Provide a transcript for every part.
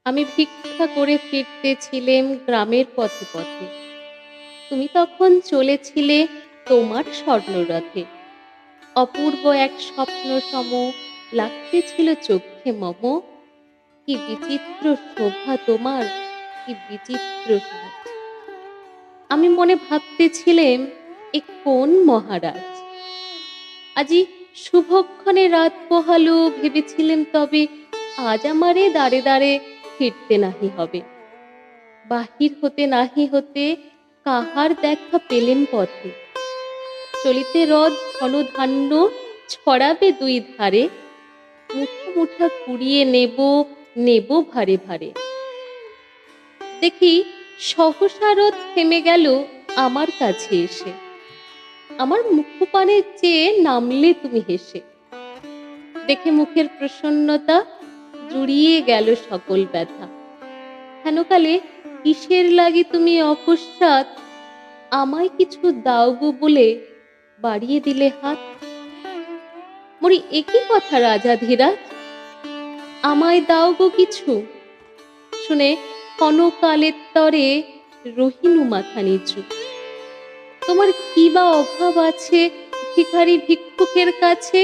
আমি ভিক্ষা করে ফিরতেছিলেম গ্রামের পথে পথে। তুমি তখন চলেছিলে তোমার স্বর্ণরথে। অপূর্ব এক স্বপ্ন সম লাগতেছিল চক্ষে মম। কি বিচিত্র শোভা তোমার, কি বিচিত্র সাজ। আমি মনে ভাবতেছিলেম এ কোন মহারাজ। আজি শুভক্ষণে রাত পোহালো, ভেবেছিলেম তবে আজ আমারে দ্বারে দ্বারে ফিরতে নাহি হবে। বাহির হতে নাহি হতে কাহার দেখা পেলেম পথে। চলিতে রথ ঘন ধান্য ছড়াবে দুই ধারে। মুঠা মুঠা কুড়িয়ে নেব, নেব ভারে ভারে। দেখি সহসা রথ থেমে গেল আমার কাছে এসে। আমার মুখপানে চেয়ে নামলে তুমি হেসে। দেখে মুখের প্রসন্নতা জুড়িয়ে গেল সকল ব্যথা। হেনকালে কিসের লাগি তুমি অকস্মাৎ আমায় কিছু দাও গো বলে বাড়িয়ে দিলে হাত। মরি একই কথা রাজাধিরাজ, আমায় দাও গো কিছু। শুনে ক্ষণকালের তরে রহিনু মাথা নিচু। তোমার কি বা অভাব আছে ভিখারি ভিক্ষুকের কাছে,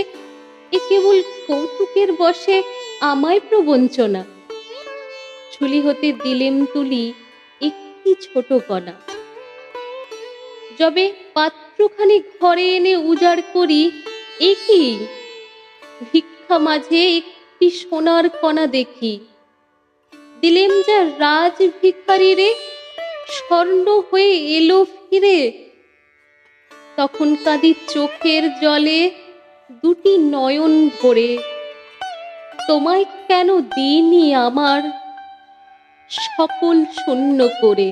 এ কেবল কৌতুকের বশে আমায় প্রবঞ্চনা। ঝুলি হতে দিলেম তুলি একটি ছোট কণা। যবে পাত্রখানি ঘরে এনে উজাড় করি, এ কি ভিক্ষা মাঝে একটি সোনার কণা দেখি। দিলেম যা রাজ ভিখারি রে, স্বর্ণ হয়ে এলো ফিরে। তখন কাঁদি চোখের জলে দুটি নয়ন ভরে। তোমায় কেন দিইনি আমার সকল শূন্য করে।